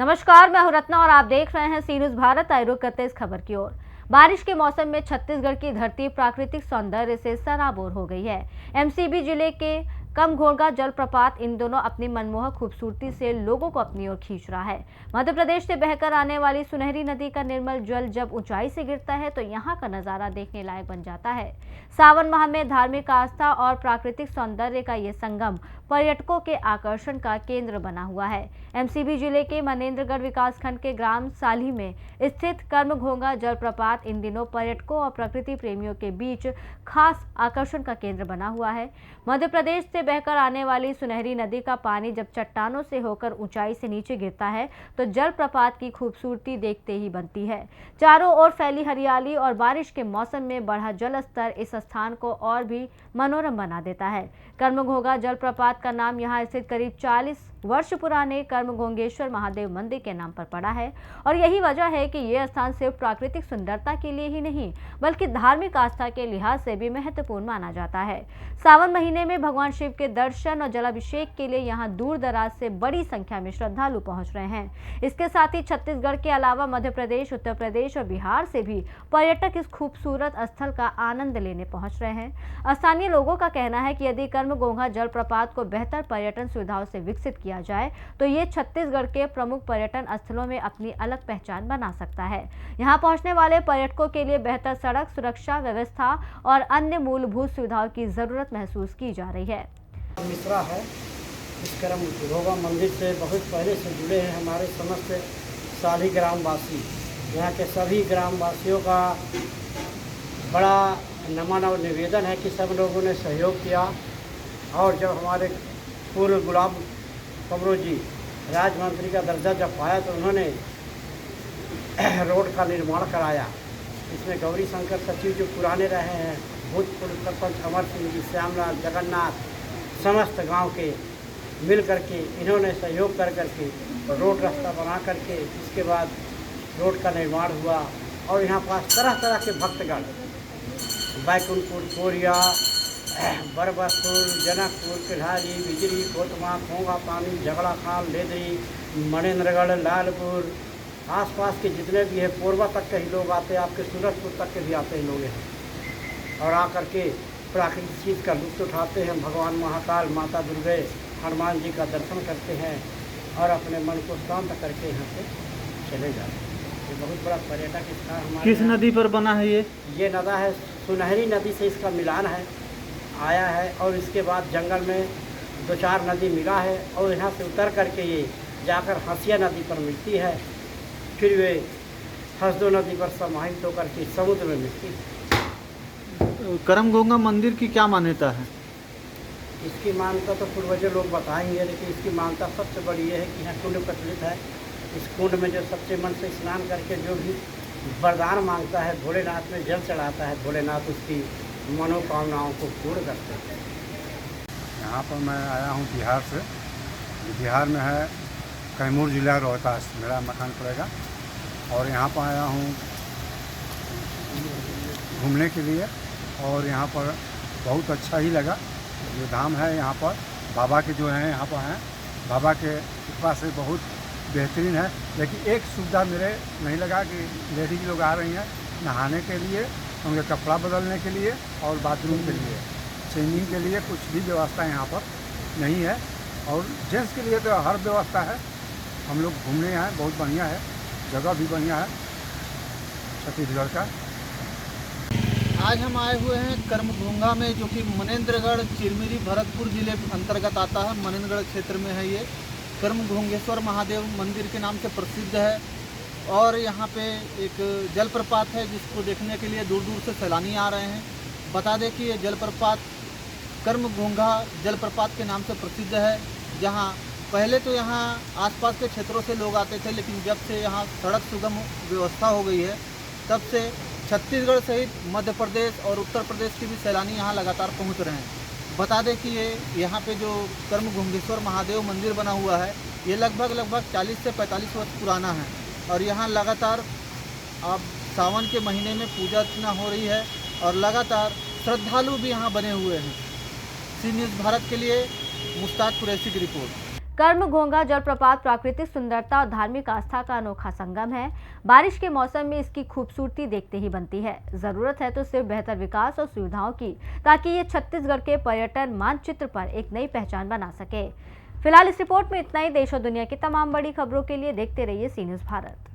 नमस्कार, मैं हूं रत्ना और आप देख रहे हैं सी न्यूज़ भारत। आए रुख करते इस खबर की ओर। बारिश के मौसम में छत्तीसगढ़ की धरती प्राकृतिक सौंदर्य से सराबोर हो गई है। एमसीबी जिले के कमघोंगा जलप्रपात इन दोनों अपनी मनमोहक खूबसूरती से लोगों को अपनी ओर खींच रहा है। मध्य प्रदेश से बहकर आने वाली सुनहरी नदी का निर्मल जल जब ऊंचाई से गिरता है तो यहाँ का नजारा देखने लायक बन जाता है। सावन माह में धार्मिक आस्था और प्राकृतिक सौंदर्य का ये संगम पर्यटकों के आकर्षण का केंद्र बना हुआ है। एमसीबी जिले के मनेन्द्रगढ़ विकासखंड के ग्राम साली में स्थित कमघोंगा जलप्रपात इन दिनों पर्यटकों और प्रकृति प्रेमियों के बीच खास आकर्षण का केंद्र बना हुआ है। मध्य प्रदेश से बहकर आने वाली सुनहरी नदी का पानी जब चट्टानों से होकर ऊंचाई से नीचे गिरता है तो जलप्रपात की खूबसूरती देखते ही बनती है। चारों ओर फैली हरियाली और बारिश के मौसम में बढ़ा जल स्तर इस स्थान को और भी मनोरम बना देता है। कमघोंगा जलप्रपात का नाम यहाँ स्थित करीब 40 वर्ष पुराने कमघोंगेश्वर महादेव मंदिर के नाम पर पड़ा है और यही वजह है कि यह स्थान सिर्फ प्राकृतिक सुंदरता के लिए ही नहीं बल्कि धार्मिक आस्था के लिहाज से भी महत्वपूर्ण माना जाता है। सावन महीने में भगवान शिव के दर्शन और जलाभिषेक के लिए यहाँ दूर दराज से बड़ी संख्या में श्रद्धालु पहुंच रहे हैं। इसके साथ ही छत्तीसगढ़ के अलावा मध्य प्रदेश, उत्तर प्रदेश और बिहार से भी पर्यटक इस खूबसूरत स्थल का आनंद लेने पहुंच रहे हैं। स्थानीय लोगों का कहना है कि यदि कमघोंगा जलप्रपात को बेहतर पर्यटन सुविधाओं से विकसित किया जाए तो ये छत्तीसगढ़ के प्रमुख पर्यटन स्थलों में अपनी अलग पहचान बना सकता है। यहाँ पहुंचने वाले पर्यटकों के लिए बेहतर सड़क सुरक्षा व्यवस्था और अन्य मूलभूत सुविधाओं की जरूरत महसूस की जा रही है। मिश्रा है, इस कमघोंगा मंदिर से बहुत पहले से जुड़े हैं हमारे समस्त साली ग्रामवासी। यहाँ के सभी ग्रामवासियों का बड़ा नमन और निवेदन है कि सब लोगों ने सहयोग किया और जब हमारे पूर्व गुलाब कमरो जी राज्य मंत्री का दर्जा जब पाया तो उन्होंने रोड का निर्माण कराया। इसमें गौरी शंकर सचिव जो पुराने रहे हैं, भूतपूर्व सरपंच अमर सिंह जी, श्यामलाल, जगन्नाथ, समस्त गांव के मिल करके इन्होंने सहयोग कर करके रोड रास्ता बना करके इसके बाद रोड का निर्माण हुआ और यहाँ पास तरह तरह के भक्तगण बैकुंठपुर, कोरिया, बरबसपुर, जनकपुर, किल्हारी, बिजरी, कोतमा, खोंगा पानी, झगड़ा खाल, लेदरी, मनेन्द्रगढ़, लालपुर, आसपास के जितने भी हैं, पोरबा तक के ही लोग आते हैं, आपके सूरजपुर तक के भी आते हैं लोग यहाँ और आकर के प्राकृतिक चीज़ का लुत्फ उठाते हैं। भगवान महाकाल, माता दुर्गे, हनुमान जी का दर्शन करते हैं और अपने मन को शांत करके यहाँ से चले जाते हैं। ये बहुत बड़ा पर्यटक स्थान हमारे। किस नदी पर बना है ये नदी है सुनहरी नदी से इसका मिलान है आया है और इसके बाद जंगल में 2-4 नदी मिला है और यहाँ से उतर करके ये जाकर हंसिया नदी पर मिलती है, फिर वे हसदो नदी पर समाहित होकर के समुद्र में मिलती है। कमघोंगा मंदिर की क्या मान्यता है? इसकी मान्यता तो पूर्वज लोग बताएंगे, लेकिन इसकी मान्यता सबसे बड़ी ये है कि यहाँ कुंड प्रचलित है। इस कुंड में जो सच्चे मन से स्नान करके जो भी वरदान मांगता है, भोलेनाथ में जल चढ़ाता है, भोलेनाथ उसकी मनोकामनाओं को पूर्ण करते हैं। यहाँ पर मैं आया हूँ बिहार से। बिहार में है कैमूर जिला रोहतास मेरा मकान पड़ेगा और यहाँ पर आया हूँ घूमने के लिए और यहाँ पर बहुत अच्छा ही लगा। ये धाम है यहाँ पर बाबा के जो हैं यहाँ पर हैं, बाबा के कृपा से बहुत बेहतरीन है। लेकिन एक सुविधा मेरे नहीं लगा कि लेडीज लोग आ रही हैं नहाने के लिए, उनके कपड़ा बदलने के लिए और बाथरूम के लिए, चेंजिंग के लिए कुछ भी व्यवस्था यहाँ पर नहीं है और जेंट्स के लिए तो हर व्यवस्था है। हम लोग घूमने आए, बहुत बढ़िया है, जगह भी बढ़िया है छत्तीसगढ़ का। आज हम आए हुए हैं कमघोंगा में, जो कि मनेन्द्रगढ़, चिरमिरी, भरतपुर जिले अंतर्गत आता है। मनेन्द्रगढ़ क्षेत्र में है ये। कमघोंगेश्वर महादेव मंदिर के नाम से प्रसिद्ध है और यहाँ पे एक जलप्रपात है जिसको देखने के लिए दूर दूर से सैलानी आ रहे हैं। बता दें कि ये जलप्रपात कमघोंगा जलप्रपात के नाम से प्रसिद्ध है, जहाँ पहले तो यहाँ आसपास के क्षेत्रों से लोग आते थे, लेकिन जब से यहाँ सड़क सुगम व्यवस्था हो गई है तब से छत्तीसगढ़ सहित मध्य प्रदेश और उत्तर प्रदेश के भी सैलानी यहाँ लगातार पहुँच रहे हैं। बता दें कि ये यहाँ पे जो कमघोंगेश्वर महादेव मंदिर बना हुआ है ये लगभग 40 से 45 वर्ष पुराना है और यहाँ लगातार अब सावन के महीने में पूजा अर्चना हो रही है और लगातार श्रद्धालु भी यहाँ बने हुए हैं। सी न्यूज़ भारत के लिए मुश्ताक कुरैशी की रिपोर्ट। कर्म घोंगा जलप्रपात प्राकृतिक सुंदरता और धार्मिक आस्था का अनोखा संगम है। बारिश के मौसम में इसकी खूबसूरती देखते ही बनती है। जरूरत है तो सिर्फ बेहतर विकास और सुविधाओं की, ताकि ये छत्तीसगढ़ के पर्यटन मानचित्र पर एक नई पहचान बना सके। फिलहाल इस रिपोर्ट में इतना ही। देश और दुनिया की तमाम बड़ी खबरों के लिए देखते रहिए सी न्यूज़ भारत।